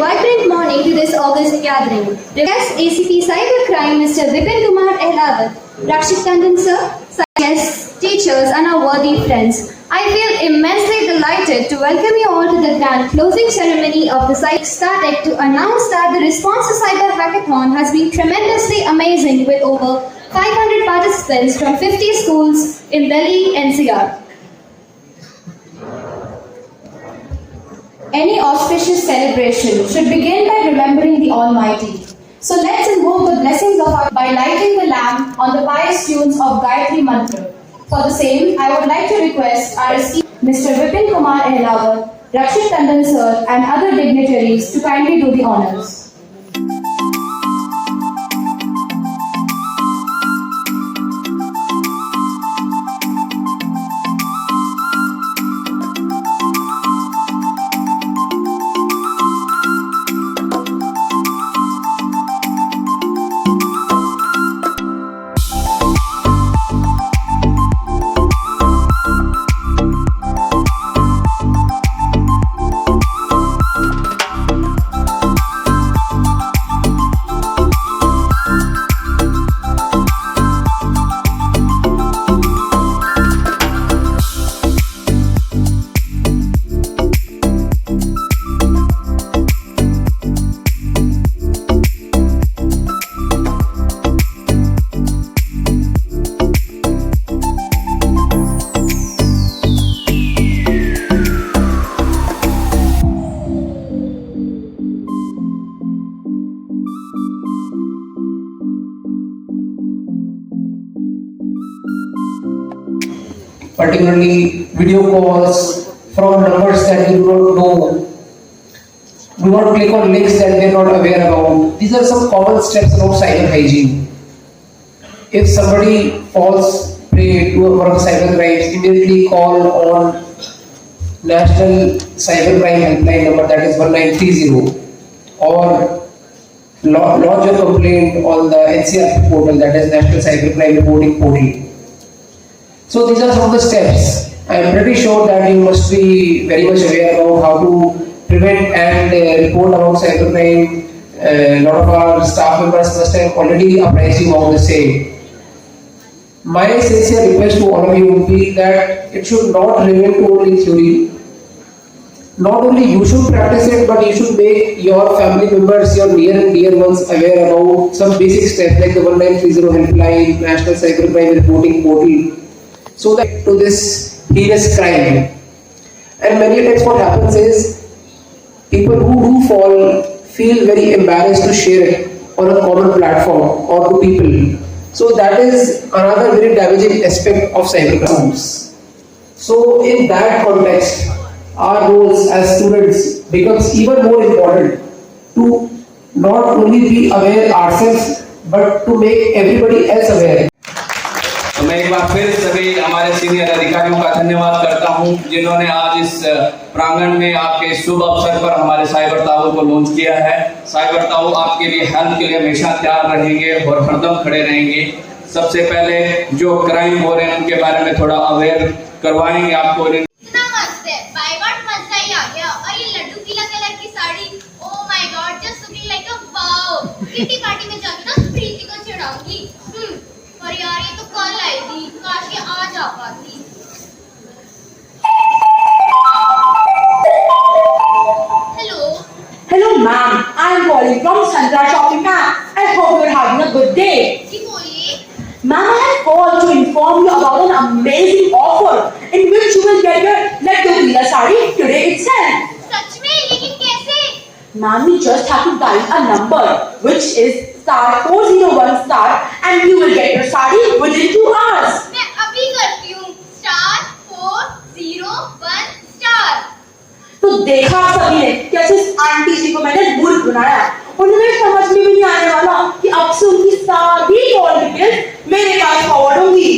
vibrant morning to this August gathering. Guest ACP Cybercrime Mr. Vipin Kumar Ehlawat, Rakshit Tandon sir, guests, teachers and our worthy friends. I feel immensely delighted to welcome you all to the grand closing ceremony of the StarTech to announce that the response to Cyber Hackathon has been tremendously amazing with over 500 participants from 50 schools in Delhi NCR. Any auspicious celebration should begin by remembering the Almighty. So let's invoke the blessings of our by lighting the lamp on the pious tunes of Gayatri Mantra. For the same, I would like to request our esteemed Mr. Vipin Kumar Ehlawat, Rakshit Tandon sir and other dignitaries to kindly do the honours. Particularly video calls from numbers that you do not know. Do not click on links that they are not aware about. These are some common steps of cyber hygiene. If somebody falls prey to one of cyber crimes, immediately call on National Cybercrime Helpline number, that is 1930, or lodge a complaint on the NCR portal, that is National Cybercrime Reporting Portal. So these are some of the steps. I am pretty sure that you must be very much aware about how to prevent and report about cybercrime. A lot of our staff members must have already apprised you about the same. My sincere request to all of you would be that it should not remain to only theory. Not only you should practice it, but you should make your family members, your near and dear ones aware about some basic steps like the 1930 helpline, National Cybercrime Reporting Portal, so that to this heinous crime. And many times what happens is people who do fall feel very embarrassed to share it on a common platform or to people. So that is another very damaging aspect of cybercrimes. So in that context, our roles as students becomes even more important to not only be aware ourselves but to make everybody else aware. तो मैं एक बार फिर सभी हमारे senior अधिकारियों का धन्यवाद करता हूं जिन्होंने आज इस प्रांगण में आपके शुभ अवसर पर हमारे साइबर ताऊ को लॉन्च किया है। साइबर ताऊ आपके लिए हेल्प के लिए हमेशा तैयार रहेंगे और हरदम खड़े रहेंगे। सबसे पहले जो क्राइम हो रहे हैं उनके बारे में थोड़ा अवेयर करवाएंगे आपको। इतना मस्त है, बाय गॉड मजा ही आ गया। और ये लड्डू पीला कलर की sari, oh my God, just looking like a wow. Kitty party में जाके ना प्रीति को चढ़ाऊंगी। और यार ये तो कल आई थी, काश ये आज आ पाती। Hello Hello ma'am, I am calling from Sandra Shopping Mall. I hope you are having a good day. जी बोलिए। Ma'am, I have called to inform you about an amazing offer in which you will get your Laddu Pila sari today itself. सच में? लेकिन कैसे? Ma'am, you just have to dial a number which is *401* and you will get your sari within 2 hours. मैं अभी करती हूँ। *401#। तो देखा आप सभी ने कैसे इस आंटी जी को मैंने मूर्ख बनाया। उन्हें समझ में भी नहीं आने वाला कि अब से उनकी सारी कॉल डिटेल्स मेरे पास फॉरवर्ड होंगी।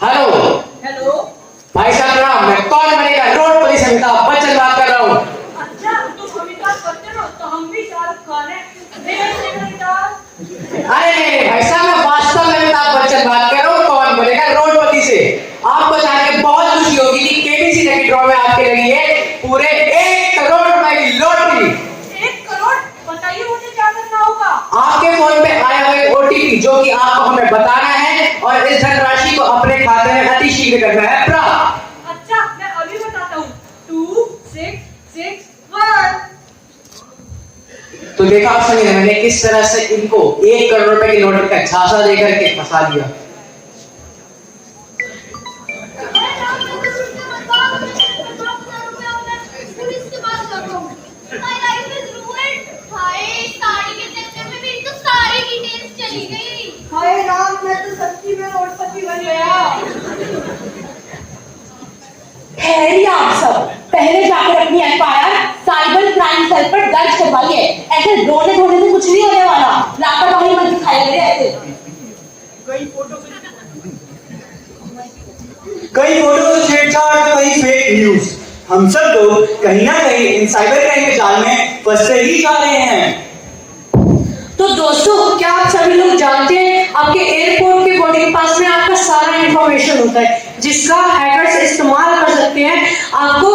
हेलो हेलो भाई साहब राम, मैं कौन बनेगा रोड पुलिस अमिताभ बच्चन बात कर रहा हूँ। अच्छा, तुम अमिताभ बच्चन हो तो हम भी शाहरुख खान हैं। आपके फोन में आया हुआ ओटीपी जो कि आपको हमें बताना है और इस धनराशि को अपने खाते में अतिशीघ्र करना है प्राप्त। अच्छा, मैं अभी बताता हूँ। 2661। तो देखा आप सभी ने मैंने किस तरह से इनको 1 करोड़ रुपए के नोट का झांसा देकर के फंसा दिया। पुलिस के पास जाऊँ। My life is ruined। हाय, साड़ी के चक्कर में मेरी तो सारी डिटेल्स चली गई। हाय राम, मैं तो सच्ची में करोड़पति बन गया। ठहरिए आप सब, पहले जाकर अपनी एफआईआर साइबर क्राइम सेल पर दर्ज करवाइए। ऐसे रोने धोने से कुछ नहीं होने वाला। लापरवाही मत दिखाया करें ऐसे। कई फोटो से छेड़छाड़ तो कई फेक न्यूज। हम सब लोग कहीं ना कहीं इन साइबर क्राइम के जाल में फंसते ही जा रहे हैं। तो दोस्तों, क्या आप सभी लोग जानते हैं आपके एयरपोर्ट के बोर्डिंग पास में आपका सारा इंफॉर्मेशन होता है जिसका हैकर्स इस्तेमाल कर सकते हैं आपको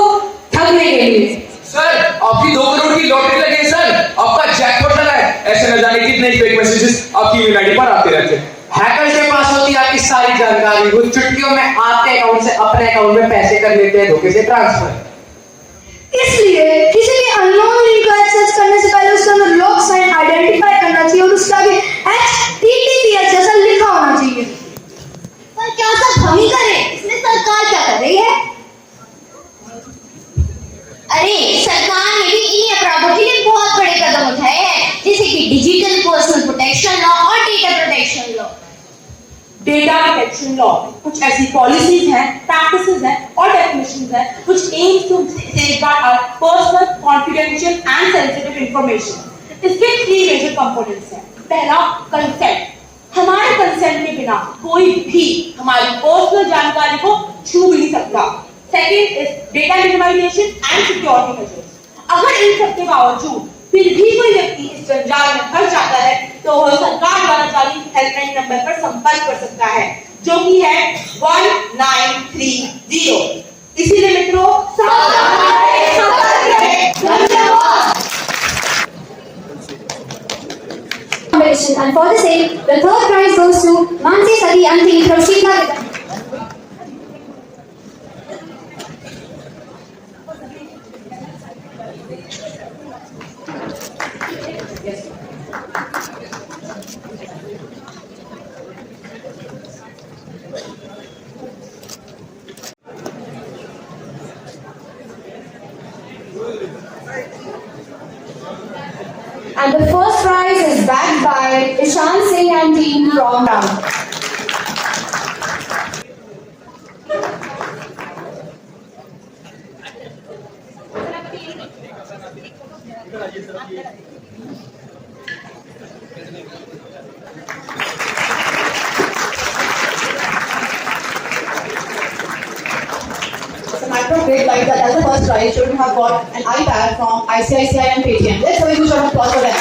ठगने के लिए। सर, आपकी 2 करोड़ की लॉटरी लगी है सर, आपका जैकपॉट लगा है। ऐसे न जाने कितने फेक मैसेजेस आपकी ईमेल आईडी पर आते रहते हैं। हैकर्स के पास होती है आपकी सारी जानकारी, वो चुटकियों में आपके अकाउंट से अपने अकाउंट में पैसे कर लेते हैं धोखे से ट्रांसफर। इसलिए किसी भी अननोन लिंक को एक्सेस करने से पहले उसके अंदर लॉक साइन आइडेंटिफाई करना चाहिए और उसका भी HTTPS जैसा लिखा होना चाहिए। पर क्या सब हम ही करें? इसमें सरकार क्या कर रही है? अरे, सरकार ने भी इन्हीं अपराधों के लिए बहुत बड़े कदम उठाए हैं, जैसे कि डिजिटल पर्सनल प्रोटेक्शन लॉ और data protection law. Data protection law कुछ ऐसी पॉलिसीज हैं, प्रैक्टिसेस हैं और डेफिनेशंस हैं which aims to safeguard our personal, confidential and sensitive information. इसके 3 मेजर कंपोनेंट्स हैं। पहला, कंसेंट। हमारे कंसेंट के बिना कोई भी हमारी पर्सनल जानकारी को छू भी नहीं सकता। Second is data minimization and security measures. अगर इन सब के बावजूद फिर भी कोई व्यक्ति इस जंजाल में फंस जाता है तो वह सरकार द्वारा जारी हेल्पलाइन नंबर पर संपर्क कर सकता है जो कि है 1930। इसीलिए मित्रों, And for the same, the third prize goes to Mansi Sadi Anti from Shikha. And the first prize is backed by Ishan Singh and team from Ram. Great like that as the first prize, children have got an iPad from ICICI and Paytm. Let's have a huge round of applause for them.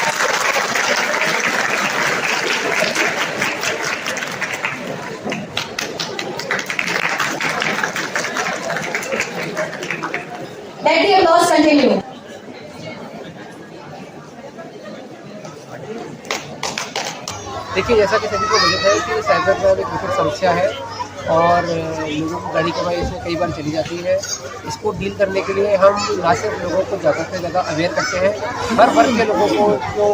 Let the applause continue. देखिए, जैसा कि सभी को विदित है कि cyber crime एक विकट समस्या है और लोगों की गाड़ी कमाई इसमें कई बार चली जाती है। इसको डील करने के लिए हम ना सिर्फ लोगों को ज़्यादा से ज़्यादा अवेयर करते हैं, हर वर्ग के लोगों को, जो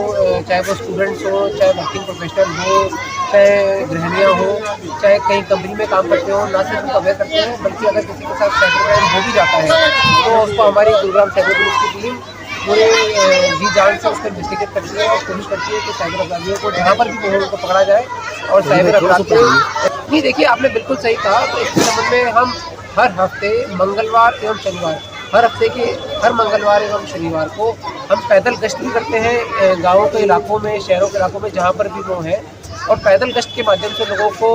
चाहे वो स्टूडेंट्स हो, चाहे वर्किंग प्रोफेशनल हो, चाहे गृहिणियाँ हो, चाहे कहीं कंपनी में काम करते हो, ना सिर्फ उनको अवेयर करते हैं बल्कि अगर किसी के साथ साइबर क्राइम हो भी जाता है तो उसको हमारी गुरुग्राम साइबर पुलिस की टीम पूरे जी जान से उसको इन्वेस्टिगेट करती है और कोशिश करती है कि साइबर अपराधियों को जहाँ पर भी उनको पकड़ा जाए और साइबर अपराध नहीं। देखिए, आपने बिल्कुल सही कहा। तो इसके संबंध में हम हर हफ्ते मंगलवार एवं शनिवार, हर हफ्ते के हर मंगलवार एवं शनिवार को हम पैदल गश्त भी करते हैं गाँवों के इलाकों में, शहरों के इलाकों में जहाँ पर भी वो हैं, और पैदल गश्त के माध्यम से लोगों को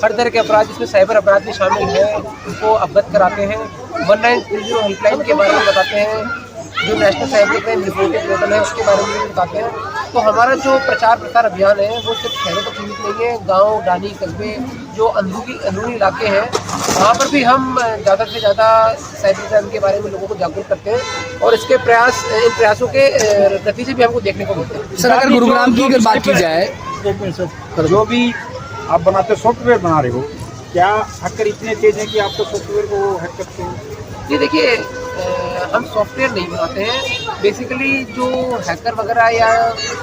हर तरह के अपराध जिसमें साइबर अपराध भी शामिल है उनको अवगत कराते हैं। 1930 हेल्पलाइन के बारे में बताते हैं, जो national cyber crime reporting portal है उसके बारे में भी बताते हैं। तो हमारा जो प्रचार प्रसार अभियान है वो सिर्फ शहरों तक सीमित नहीं है, गांव, डानी, कस्बे, जो अंदरूनी इलाके हैं वहाँ पर भी हम ज़्यादा से ज़्यादा साइबर क्राइम के बारे में लोगों को जागरूक करते हैं और इसके इन प्रयासों के नतीजे भी हमको देखने को मिलते हैं। सर, अगर गुरुग्राम की अगर बात की जाए, जो भी आप बनाते सॉफ्टवेयर बना रहे हो, क्या हैकर इतने तेज हैं कि आप तो सॉफ्टवेयर को हैक करते हो? ये देखिए, हम सॉफ्टवेयर नहीं बनाते हैं। बेसिकली जो हैकर वगैरह या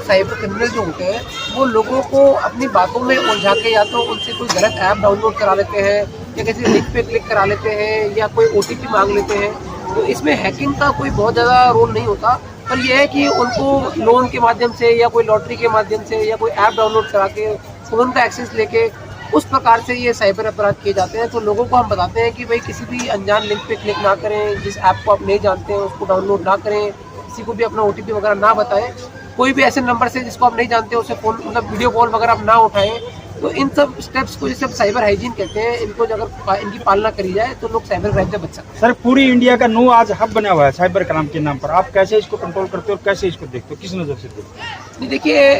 साइबर क्रिमिनल जो होते हैं वो लोगों को अपनी बातों में उलझा के या तो उनसे कोई गलत ऐप डाउनलोड करा लेते हैं या किसी लिंक पे क्लिक करा लेते हैं या कोई OTP मांग लेते हैं। तो इसमें हैकिंग का कोई बहुत ज़्यादा रोल नहीं होता, पर यह है कि उनको लोन के माध्यम से या कोई लॉटरी के माध्यम से या कोई ऐप डाउनलोड करा के फ़ोन का एक्सेस लेके उस प्रकार से ये साइबर अपराध किए जाते हैं। तो लोगों को हम बताते हैं कि भाई किसी भी अनजान लिंक पे क्लिक ना करें, जिस ऐप को आप नहीं जानते हैं उसको डाउनलोड ना करें, किसी को भी अपना OTP वगैरह ना बताएं, कोई भी ऐसे नंबर से जिसको आप नहीं जानते उसे फ़ोन मतलब वीडियो कॉल वगैरह आप ना उठाएं। तो इन सब स्टेप्स को जिसे साइबर हाइजीन कहते हैं, इनको अगर इनकी पालना करी जाए तो लोग साइबर क्राइम से बच सकते हैं। सर, पूरी इंडिया का नो आज हब बना हुआ है साइबर क्राइम के नाम पर, आप कैसे इसको कंट्रोल करते हो और कैसे इसको देखते हो, किस नज़र से देखते हो? नहीं, देखिए,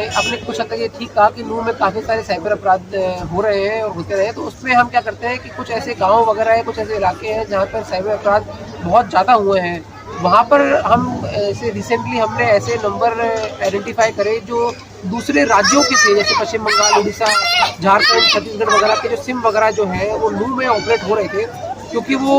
आपने कुछ हद तक ये ठीक कहा कि नूह में काफ़ी सारे साइबर अपराध हो रहे हैं और होते रहे हैं। तो उसमें हम क्या करते हैं कि कुछ ऐसे गाँव वगैरह है, कुछ ऐसे इलाके हैं जहाँ पर साइबर अपराध बहुत ज़्यादा हुए हैं, वहाँ पर हम ऐसे रिसेंटली हमने ऐसे नंबर आइडेंटिफाई करे जो दूसरे राज्यों के थे, जैसे पश्चिम बंगाल, उड़ीसा, झारखंड, छत्तीसगढ़ वगैरह के जो सिम वगैरह जो है वो नूह में ऑपरेट हो रहे थे, क्योंकि वो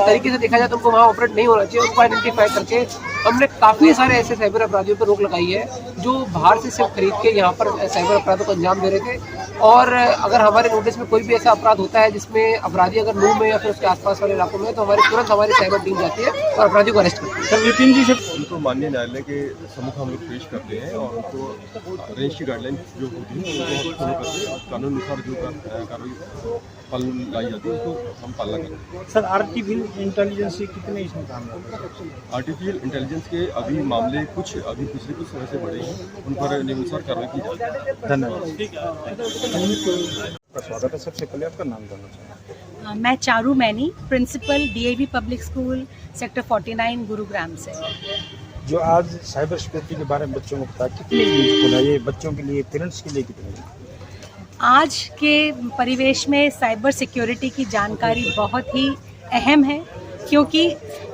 तरीके से देखा जाए तो उनको वहाँ ऑपरेट नहीं होना चाहिए। उनको आइडेंटिफाई करके हमने काफ़ी सारे ऐसे साइबर अपराधियों पर रोक लगाई है जो बाहर से सिर्फ खरीद के यहाँ पर साइबर अपराधों को अंजाम दे रहे थे। और अगर हमारे नोटिस में कोई भी ऐसा अपराध होता है जिसमें अपराधी अगर नूह में या फिर उसके आसपास वाले इलाकों में, तो तुरंत हमारी साइबर टीम जाती है और अपराधी को अरेस्ट करती है। सर, विपिन जी से उनको माननीय न्यायालय के सम्मुख हम लोग पेश करते हैं और उनको रेंज की गाइडलाइन जो होती है उनको फॉलो करते हैं, कानून अनुसार जो कार्रवाई पालन लाई जाती है उसको हम पालना करते हैं। सर, आर्टिफिशियल इंटेलिजेंस से कितने इसमें काम करते हैं? आर्टिफिशियल इंटेलिजेंस के अभी मामले कुछ अभी पिछले कुछ समय से बढ़े हैं, उन पर नियमानुसार कार्रवाई की जाती है। धन्यवाद। स्वागत है। सबसे पहले आपका नाम जानना चाहूँगा। मैं Charu Maini, principal DAV public school sector 49 Gurugram से। जो आज साइबर सिक्योरिटी के बारे में बच्चों को पता, कितनी यूजफुल है ये बच्चों के लिए, पेरेंट्स के लिए कितनी? आज के परिवेश में साइबर सिक्योरिटी की जानकारी बहुत ही अहम है, क्योंकि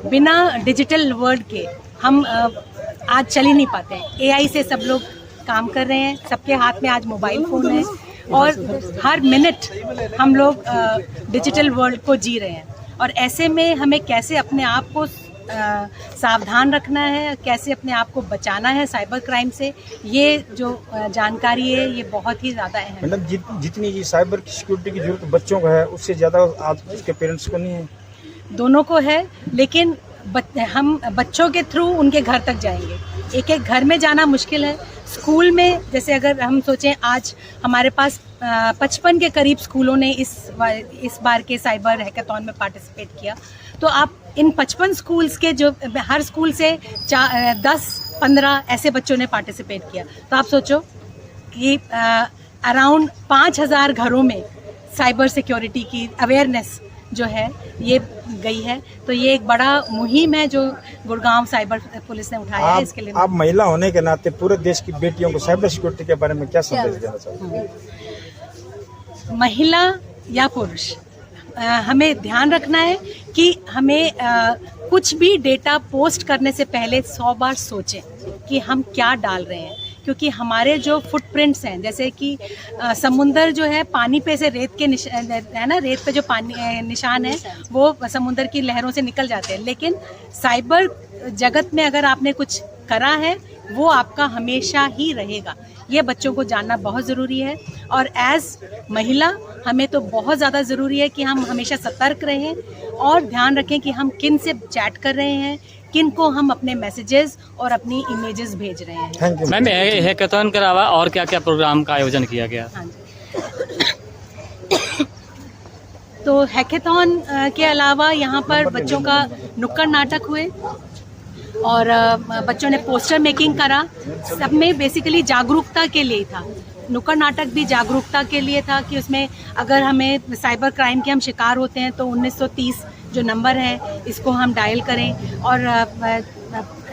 बिना डिजिटल वर्ल्ड के हम आज चल ही नहीं पाते हैं। AI से सब लोग काम कर रहे हैं, सबके हाथ में आज मोबाइल फ़ोन है और हर मिनट हम लोग डिजिटल वर्ल्ड को जी रहे हैं। और ऐसे में हमें कैसे अपने आप को सावधान रखना है, कैसे अपने आप को बचाना है साइबर क्राइम से, ये जो जानकारी है ये बहुत ही ज़्यादा अहम है। मतलब जितनी ये साइबर सिक्योरिटी की जरूरत बच्चों को है उससे ज़्यादा आज उसके पेरेंट्स को नहीं है? दोनों को है, लेकिन हम बच्चों के थ्रू उनके घर तक जाएंगे। एक एक घर में जाना मुश्किल है। स्कूल में जैसे अगर हम सोचें, आज हमारे पास 55 के करीब स्कूलों ने इस बार के साइबर हैकाथॉन में पार्टिसिपेट किया। तो आप इन 55 स्कूल्स के जो हर स्कूल से 10-15 ऐसे बच्चों ने पार्टिसिपेट किया, तो आप सोचो कि अराउंड 5000 घरों में साइबर सिक्योरिटी की अवेयरनेस जो है ये गई है। तो ये एक बड़ा मुहिम है जो गुड़गांव साइबर पुलिस ने उठाया है। इसके लिए आप महिला होने के नाते पूरे देश की बेटियों को साइबर सिक्योरिटी के बारे में क्या संदेश देना चाहते? महिला या पुरुष, हमें ध्यान रखना है कि हमें कुछ भी डेटा पोस्ट करने से पहले 100 बार सोचें कि हम क्या डाल रहे हैं, क्योंकि हमारे जो फुटप्रिंट्स हैं, जैसे कि समुंदर जो है पानी पे से रेत के है ना, रेत पे जो पानी निशान है वो समुंदर की लहरों से निकल जाते हैं, लेकिन साइबर जगत में अगर आपने कुछ करा है वो आपका हमेशा ही रहेगा। ये बच्चों को जानना बहुत ज़रूरी है। और एज़ महिला हमें तो बहुत ज़्यादा ज़रूरी है कि हम हमेशा सतर्क रहें और ध्यान रखें कि हम किन से चैट कर रहे हैं, किन को हम अपने मैसेजेस और अपनी इमेजेस भेज रहे हैं। मैम, हैकाथॉन के अलावा और क्या क्या प्रोग्राम का आयोजन किया गया? हाँ जी। तो हैकाथॉन के अलावा यहाँ पर बच्चों का नुक्कड़ नाटक हुए और बच्चों ने पोस्टर मेकिंग करा। सब में बेसिकली जागरूकता के लिए था। नुक्कड़ नाटक भी जागरूकता के लिए था कि उसमें अगर हमें साइबर क्राइम के हम शिकार होते हैं तो 1930 जो नंबर है इसको हम डायल करें और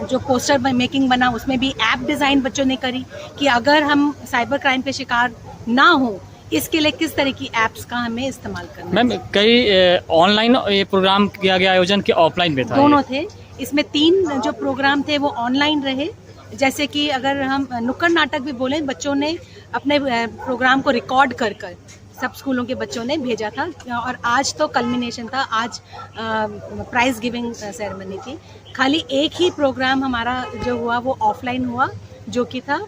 जो पोस्टर मेकिंग बना उसमें भी ऐप डिज़ाइन बच्चों ने करी कि अगर हम साइबर क्राइम के शिकार ना हो इसके लिए किस तरह की ऐप्स का हमें इस्तेमाल करना है। मैम कई ऑनलाइन ये प्रोग्राम किया गया आयोजन के ऑफलाइन में था? दोनों थे। इसमें 3 जो प्रोग्राम थे वो ऑनलाइन रहे। जैसे कि अगर हम नुक्कड़ नाटक भी बोलें, बच्चों ने अपने प्रोग्राम को रिकॉर्ड कर सब स्कूलों के बच्चों ने भेजा था। और आज तो कल्मिनेशन था, आज प्राइज गिविंग सेरेमनी थी। खाली एक ही प्रोग्राम हमारा जो हुआ वो ऑफलाइन हुआ, जो कि था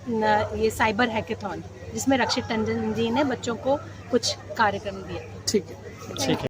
ये साइबर हैकेथॉन, जिसमें रक्षित टंडन जी ने बच्चों को कुछ कार्यक्रम दिया। ठीक है।